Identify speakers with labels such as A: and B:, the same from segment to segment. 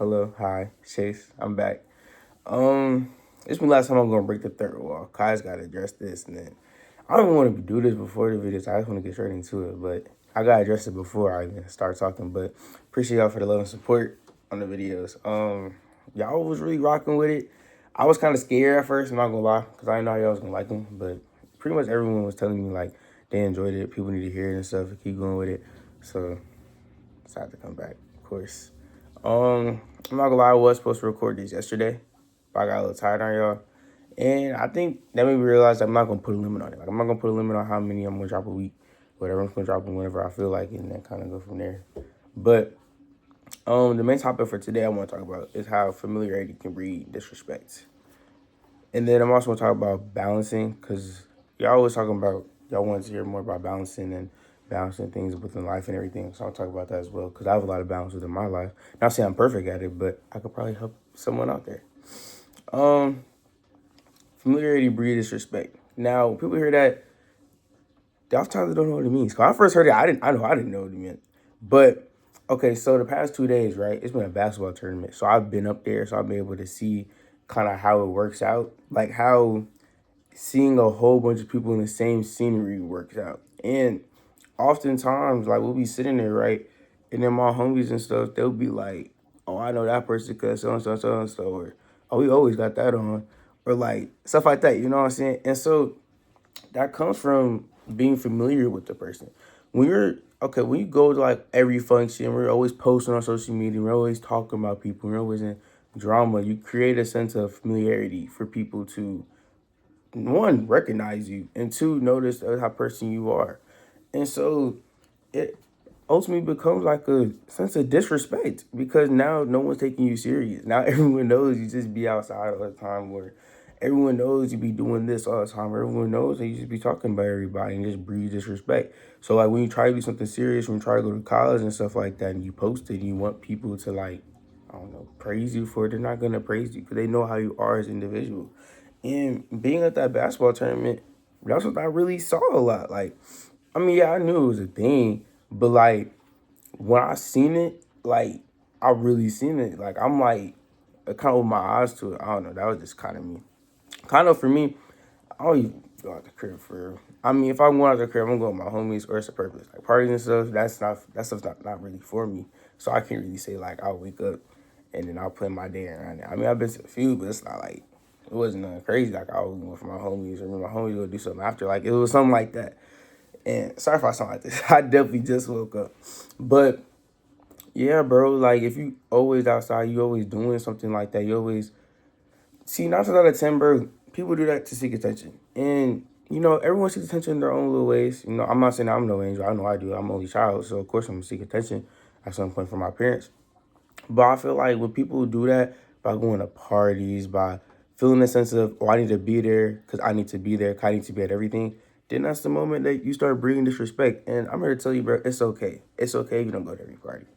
A: Hello, hi, Chase. I'm back. It's been last time I'm gonna break the third wall. Kai's gotta address this, and then I don't even want to do this before the videos. I just want to get straight into it, but I gotta address it before I even start talking. But appreciate y'all for the love and support on the videos. Y'all was really rocking with it. I was kind of scared at first. I'm not gonna lie, cause I didn't know how y'all was gonna like them, but pretty much everyone was telling me like they enjoyed it. People need to hear it and stuff. And keep going with it. So decided to come back, of course. I'm not gonna lie, I was supposed to record these yesterday, but I got a little tired on y'all. And I think that made me realize I'm not gonna put a limit on it. Like I'm not gonna put a limit on how many I'm gonna drop a week. Whatever, I'm just gonna drop them whenever I feel like it and then kind of go from there. But the main topic for today I want to talk about is how familiarity can breed disrespect. And then I'm also gonna talk about balancing, because y'all always talking about y'all want to hear more about balancing and balancing things within life and everything. So I'll talk about that as well, because I have a lot of balance within my life. Not saying I'm perfect at it, but I could probably help someone out there. Um, Familiarity breeds respect. Now, people hear that, they oftentimes don't know what it means. When I first heard it, I didn't know what it meant. But okay, so the past 2 days, right? It's been a basketball tournament, so I've been up there, so I've been able to see kind of how it works out, like how seeing a whole bunch of people in the same scenery works out. And oftentimes, like we'll be sitting there, right? And then my homies and stuff, they'll be like, "Oh, I know that person because so and so, so and so," or "Oh, we always got that on," or like stuff like that. You know what I'm saying? And so that comes from being familiar with the person. When you're okay, when you go to like every function, we're always posting on social media, we're always talking about people, we're always in drama. You create a sense of familiarity for people to, one, recognize you, and two, notice the type of person you are. And so it ultimately becomes like a sense of disrespect, because now no one's taking you serious. Now everyone knows you just be outside all the time, where everyone knows you be doing this all the time. Everyone knows that you just be talking about everybody and just breed disrespect. So like when you try to do something serious, when you try to go to college and stuff like that, and you post it, and you want people to like, I don't know, praise you for it, they're not gonna praise you because they know how you are as an individual. And being at that basketball tournament, that's what I really saw a lot. Like, I mean, yeah, I knew it was a thing, but like when I seen it, like I really seen it. Like I'm like kind of with my eyes to it. I don't know. That was just kind of me. Kind of for me, I don't even go out the crib for. I mean, if I'm going out the crib, I'm going with my homies, or it's a purpose. Like parties and stuff, that stuff's not really for me. So I can't really say like I'll wake up and then I'll plan my day around it. I mean, I've been to a few, but it's not like it wasn't nothing crazy. Like I was going for my homies, or my homies would do something after. Like it was something like that. And sorry if I sound like this. I definitely just woke up, but yeah, bro. Like if you always outside, you always doing something like that. You always see 9 times out of 10, bro. People do that to seek attention, and everyone seeks attention in their own little ways. I'm not saying I'm no angel. I know I do. I'm an only child, so of course I'm gonna seek attention at some point from my parents. But I feel like when people do that by going to parties, by feeling a sense of, oh, I need to be there because I need to be there, 'cause I need to be at everything, then that's the moment that you start breeding disrespect. And I'm here to tell you, bro, it's okay. It's okay if you don't go to every party.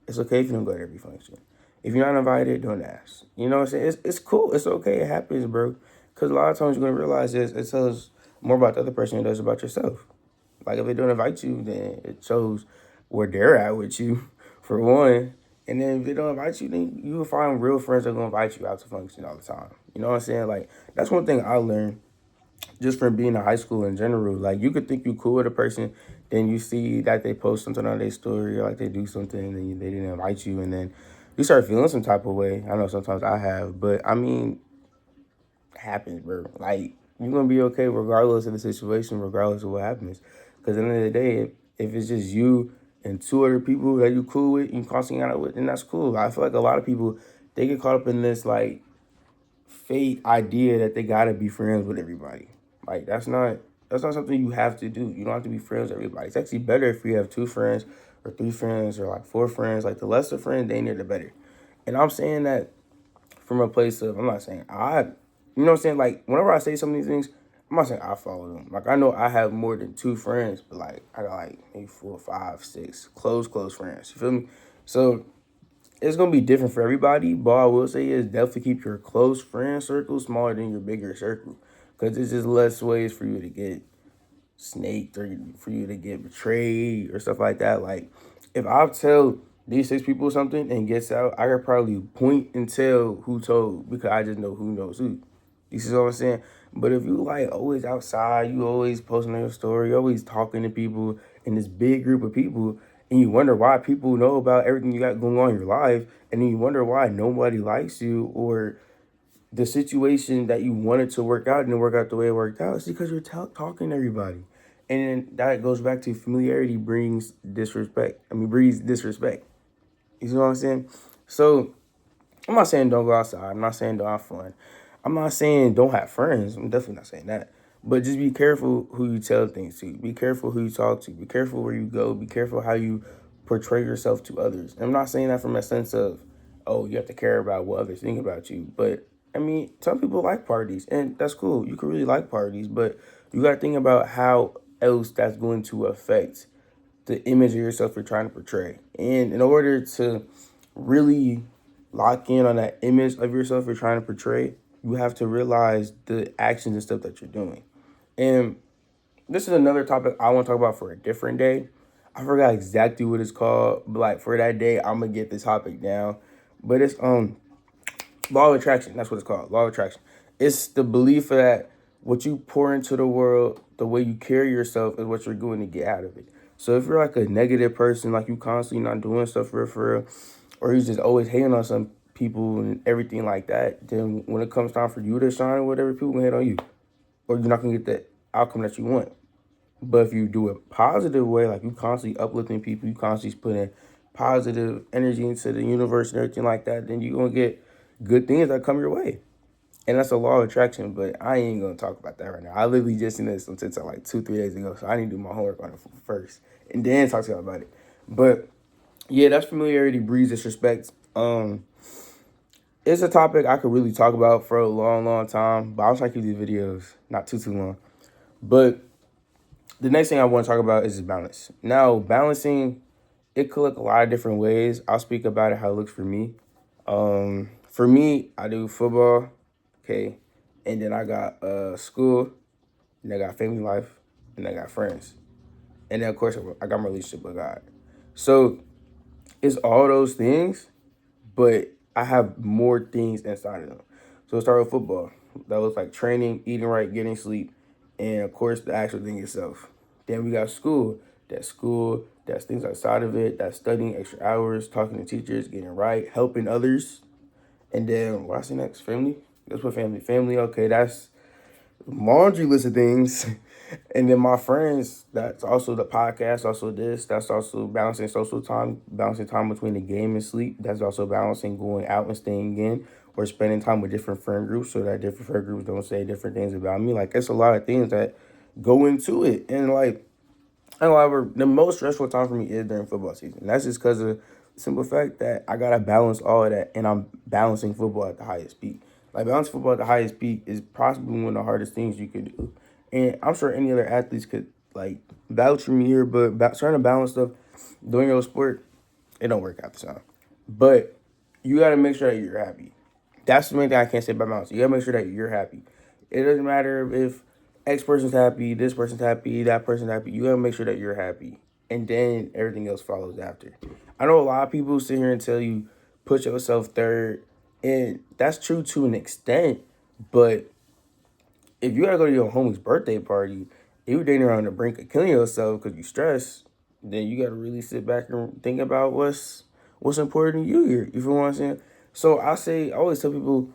A: It's okay if you don't go to every function. If you're not invited, don't ask. You know what I'm saying? It's cool. It's okay. It happens, bro. Because a lot of times you're going to realize it tells more about the other person than it does about yourself. Like if they don't invite you, then it shows where they're at with you, for one. And then if they don't invite you, then you will find real friends that are gonna invite you out to function all the time. You know what I'm saying? Like that's one thing I learned just from being in high school in general. Like you could think you cool with a person, then you see that they post something on their story, or like they do something, and then they didn't invite you, and then you start feeling some type of way. I know sometimes I have, but I mean, it happens, bro. Like you're gonna be okay regardless of the situation, regardless of what happens. Because at the end of the day, if it's just you and two other people that you cool with, you constantly hang out with, then that's cool. I feel like a lot of people, they get caught up in this like fate idea that they gotta be friends with everybody. Like that's not something you have to do. You don't have to be friends with everybody. It's actually better if you have two friends or three friends or like four friends. Like the less the friends, they need the better. And I'm saying that from a place of, I'm not saying you know what I'm saying? Like whenever I say some of these things, I'm not saying I follow them. Like I know I have more than two friends, but like I got like maybe 4, 5, 6 close friends. You feel me? So it's gonna be different for everybody. But all I will say is definitely keep your close friend circle smaller than your bigger circle, because it's just less ways for you to get snaked or for you to get betrayed or stuff like that. Like if I tell these 6 people or something and gets out, I could probably point and tell who told because I just know who knows who. You see what I'm saying? But if you like always outside, you always posting on your story, you always talking to people in this big group of people, and you wonder why people know about everything you got going on in your life, and then you wonder why nobody likes you or the situation that you wanted to work out didn't work out the way it worked out. It's because you're talking to everybody. And then that goes back to familiarity brings disrespect. Breeds disrespect. You see what I'm saying? So I'm not saying don't go outside. I'm not saying don't have fun. I'm not saying don't have friends. I'm definitely not saying that. But just be careful who you tell things to. Be careful who you talk to. Be careful where you go. Be careful how you portray yourself to others. I'm not saying that from a sense of, oh, you have to care about what others think about you. But some people like parties, and that's cool. You can really like parties, but you got to think about how else that's going to affect the image of yourself you're trying to portray. And in order to really lock in on that image of yourself you're trying to portray, you have to realize the actions and stuff that you're doing. And this is another topic I want to talk about for a different day. I forgot exactly what it's called, but like for that day, I'm gonna get this topic down. But it's law of attraction. That's what it's called. Law of attraction. It's the belief that what you pour into the world, the way you carry yourself, is what you're going to get out of it. So if you're like a negative person, like you constantly not doing stuff for real, or you just always hating on some people and everything like that, then when it comes time for you to shine or whatever, people gonna hate on you, or you're not gonna get the outcome that you want. But if you do it a positive way, like you constantly uplifting people, you constantly putting positive energy into the universe and everything like that, then you're gonna get good things that come your way. And that's a law of attraction, but I ain't gonna talk about that right now. I literally just seen this on TikTok like 2, 3 days ago, so I need to do my homework on it first and then talk to y'all about it. But yeah, that's familiarity breeds disrespect. It's a topic I could really talk about for a long, long time, but I'll try to keep these videos not too long. But the next thing I want to talk about is balance. Now, balancing, it could look a lot of different ways. I'll speak about it how it looks for me. For me, I do football, okay, and then I got school, and I got family life, and I got friends, and then of course I got my relationship with God. So it's all those things, but I have more things inside of them. So let's start with football. That looks like training, eating right, getting sleep, and of course the actual thing itself. Then we got school. That's school. That's things outside of it. That's studying extra hours, talking to teachers, getting right, helping others. And then what I say next? Family. That's what family. Family. Okay, that's laundry list of things. And then my friends, that's also the podcast, also this, that's also balancing social time, balancing time between the game and sleep. That's also balancing going out and staying in or spending time with different friend groups so that different friend groups don't say different things about me. Like, it's a lot of things that go into it. And like, however, the most stressful time for me is during football season. That's just because of the simple fact that I gotta balance all of that, and I'm balancing football at the highest peak. Like balancing football at the highest peak is possibly one of the hardest things you could do, and I'm sure any other athletes could like vouch for me here. But trying to balance stuff doing your sport, it don't work out the time. But you gotta make sure that you're happy. That's the main thing I can't say about balance. You gotta make sure that you're happy. It doesn't matter if X person's happy, this person's happy, that person's happy. You gotta make sure that you're happy, and then everything else follows after. I know a lot of people sit here and tell you put yourself third, and that's true to an extent. But if you gotta go to your homie's birthday party, if you're dating around the brink of killing yourself because you stressed, then you gotta really sit back and think about what's important to you here. You feel what I'm saying? So I always tell people,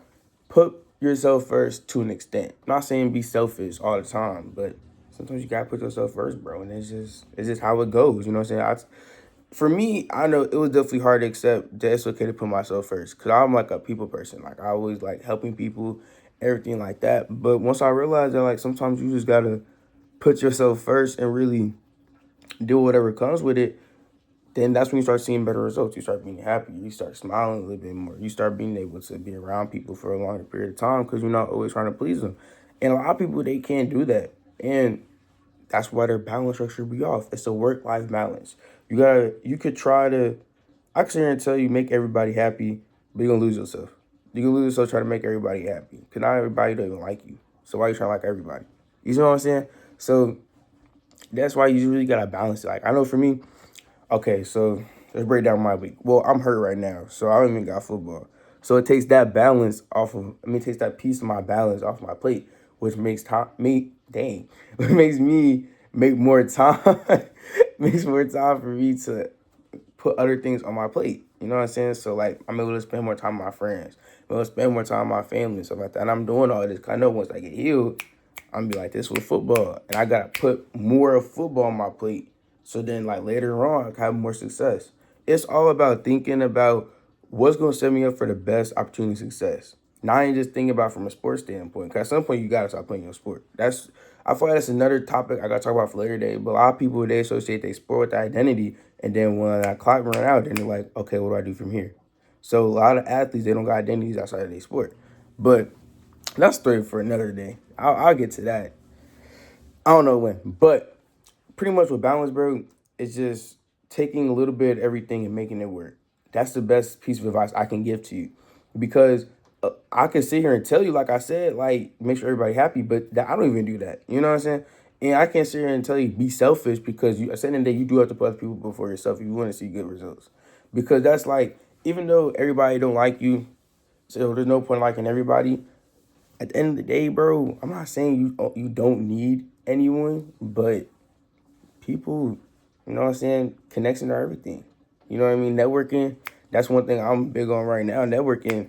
A: put yourself first to an extent. I'm not saying be selfish all the time, but sometimes you gotta put yourself first, bro. And it's just how it goes. You know what I'm saying? For me, I know it was definitely hard to accept that it's okay to put myself first, because I'm like a people person. Like I always like helping people, everything like that. But once I realized that like sometimes you just gotta put yourself first and really do whatever comes with it, then that's when you start seeing better results. You start being happy. You start smiling a little bit more. You start being able to be around people for a longer period of time because you're not always trying to please them. And a lot of people, they can't do that. And that's why their balance structure be off. It's a work-life balance. You could try to, I can sit here and tell you, make everybody happy, but you're going to lose yourself. You're going to lose yourself trying to make everybody happy. Because not everybody don't even like you. So why are you trying to like everybody? You see what I'm saying? So that's why you really got to balance it. Like, I know for me, okay, so Let's break down my week. Well, I'm hurt right now, so I don't even got football. So it takes that balance off of, it takes that piece of my balance off my plate, which makes time, which makes me make more time, makes more time for me to put other things on my plate. You know what I'm saying? So like I'm able to spend more time with my friends. I'm able to spend more time with my family and stuff like that. And I'm doing all this. 'Cause I know once I get healed, I'm gonna be like this with football. And I gotta put more of football on my plate. So then like later on I can have more success. It's all about thinking about what's gonna set me up for the best opportunity of success. Not even just thinking about from a sports standpoint. Cause at some point you gotta stop playing your sport. I feel like that's another topic I gotta talk about for later day. But a lot of people they associate their sport with their identity, and then when that clock run out, then they're like, okay, what do I do from here? So a lot of athletes they don't got identities outside of their sport. But that's a story for another day. I'll get to that. I don't know when, but pretty much with balance, bro, it's just taking a little bit of everything and making it work. That's the best piece of advice I can give to you, because I can sit here and tell you, like I said, like make sure everybody happy, but I don't even do that. You know what I'm saying? And I can't sit here and tell you be selfish, because at the end of the day, you do have to put other people before yourself if you want to see good results. Because that's like, even though everybody don't like you, so there's no point liking everybody. At the end of the day, bro, I'm not saying you don't need anyone, but people, you know what I'm saying? Connection are everything. You know what I mean? Networking, that's one thing I'm big on right now. Networking,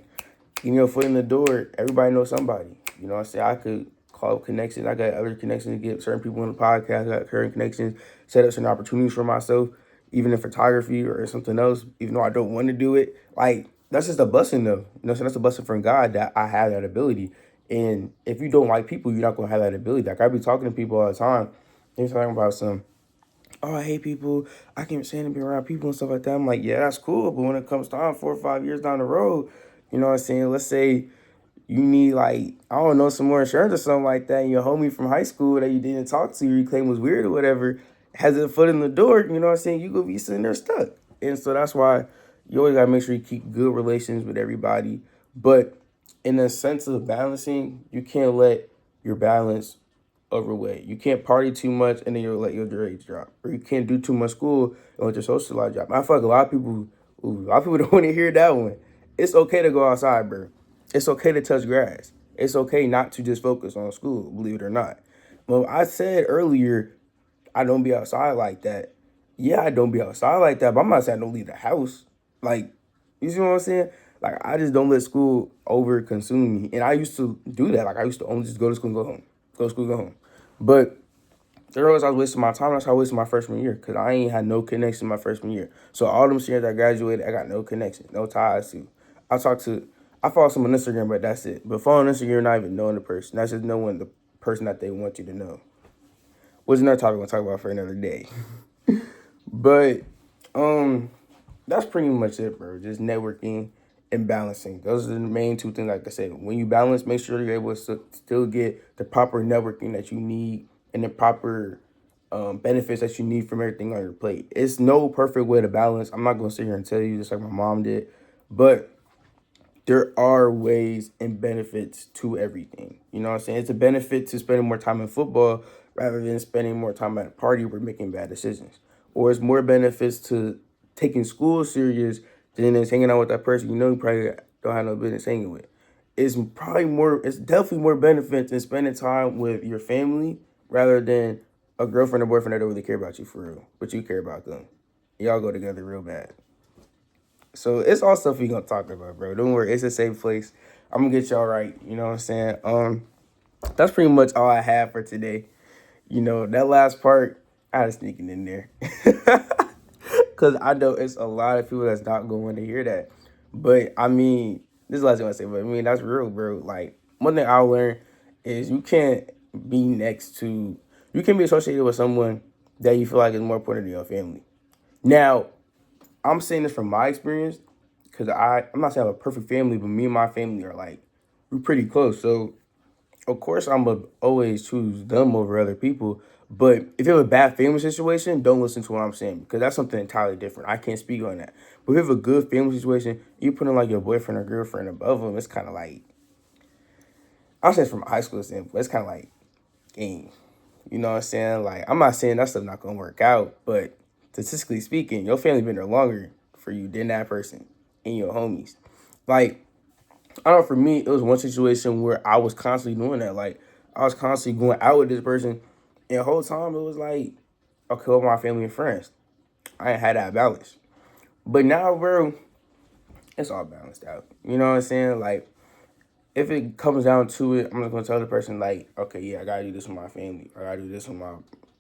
A: getting your foot in the door, everybody knows somebody. You know what I'm saying? I could call up connections. I got other connections to get certain people on the podcast. I got current connections, set up some opportunities for myself, even in photography or something else, even though I don't want to do it. Like, that's just a blessing, though. You know what I'm saying? That's a blessing from God that I have that ability. And if you don't like people, you're not going to have that ability. Like, I be talking to people all the time. They're talking about oh, I hate people. I can't stand to be around people and stuff like that. I'm like, yeah, that's cool. But when it comes time 4 or 5 years down the road, you know what I'm saying? Let's say you need, like, I don't know, some more insurance or something like that. And your homie from high school that you didn't talk to, you claim was weird or whatever, has a foot in the door, you know what I'm saying? You gonna be sitting there stuck. And so that's why you always gotta make sure you keep good relations with everybody. But in the sense of balancing, you can't let your balance overweight. You can't party too much and then you'll let your grades drop. Or you can't do too much school and let your social life drop. I feel like a lot of people don't want to hear that one. It's okay to go outside, bro. It's okay to touch grass. It's okay not to just focus on school, believe it or not. Well, I said earlier, I don't be outside like that. Yeah, I don't be outside like that, but I'm not saying I don't leave the house. Like, you see what I'm saying? Like, I just don't let school over consume me. And I used to do that. Like, I used to only just go to school and go home. Go to school, go home. But there was I was wasting my time. That's how I wasted my freshman year, because I ain't had no connection my freshman year. So all them seniors that graduated, I got no connection, no ties to. I talked to, I follow someone on Instagram, but that's it. But following Instagram, not even knowing the person. That's just knowing the person that they want you to know. Which is another topic we'll talk about for another day. But that's pretty much it, bro. Just networking and balancing. Those are the main two things. Like I said, when you balance, make sure you're able to still get the proper networking that you need and the proper benefits that you need from everything on your plate. It's no perfect way to balance. I'm not going to sit here and tell you just like my mom did, but there are ways and benefits to everything. You know what I'm saying? It's a benefit to spending more time in football rather than spending more time at a party where making bad decisions. Or it's more benefits to taking school serious than is hanging out with that person you know you probably don't have no business hanging with. It's definitely more benefits than spending time with your family rather than a girlfriend or boyfriend that don't really care about you for real, but you care about them. Y'all go together real bad. So it's all stuff we gonna talk about, bro. Don't worry, it's a safe place. I'm gonna get y'all right. You know what I'm saying? That's pretty much all I have for today. You know, that last part, I had to sneak it in there. Cause I know it's a lot of people that's not going to hear that. But I mean, this is the last thing I say, but I mean that's real, bro. Like one thing I learned is you can't be associated with someone that you feel like is more important than your family. Now, I'm saying this from my experience, because I'm not saying I have a perfect family, but me and my family are like, we're pretty close. So, of course, I'm going to always choose them over other people. But if you have a bad family situation, don't listen to what I'm saying, because that's something entirely different. I can't speak on that. But if you have a good family situation, you put in like your boyfriend or girlfriend above them, it's kind of like, I'm saying from a high school standpoint, it's kind of like game. You know what I'm saying? Like, I'm not saying that stuff not going to work out, but statistically speaking, your family been there longer for you than that person and your homies. Like, I don't know, for me, it was one situation where I was constantly doing that. Like, I was constantly going out with this person, and the whole time it was like, okay, with my family and friends. I ain't had that balance. But now, bro, it's all balanced out. You know what I'm saying? Like, if it comes down to it, I'm just gonna tell the person like, okay, yeah, I gotta do this with my family. I gotta do this with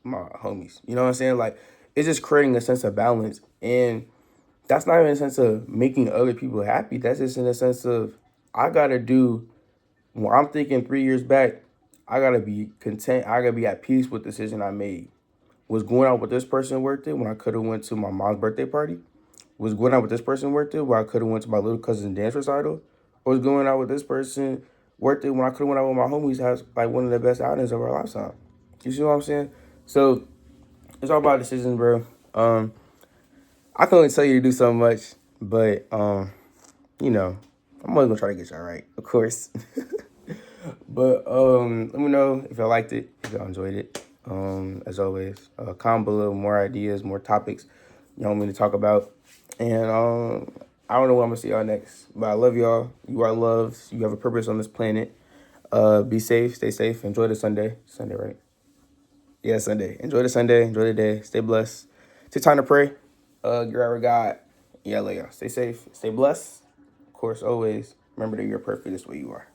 A: my homies. You know what I'm saying? Like, it's just creating a sense of balance, and that's not even a sense of making other people happy. That's just in a sense of I gotta do. When I'm thinking 3 years back, I gotta be content. I gotta be at peace with the decision I made. Was going out with this person worth it when I could have went to my mom's birthday party? Was going out with this person worth it where I could have went to my little cousin's dance recital? Or was going out with this person worth it when I could have went out with my homies has like one of the best outings of our lifetime? You see what I'm saying? So it's all about decisions, bro. I can only tell you to do so much, but you know, I'm always gonna try to get y'all right, of course. But let me know if y'all liked it, if y'all enjoyed it. As always, comment below more ideas, more topics y'all want me to talk about. And I don't know what I'm gonna see y'all next, but I love y'all. You are loved. You have a purpose on this planet. Be safe, stay safe, enjoy the Sunday. Sunday, right? Yeah, Sunday. Enjoy the Sunday, enjoy the day, stay blessed. Take time to pray. Get right with God. Yeah, love y'all. Stay safe, stay blessed. Of course, always remember that you're perfect this way you are.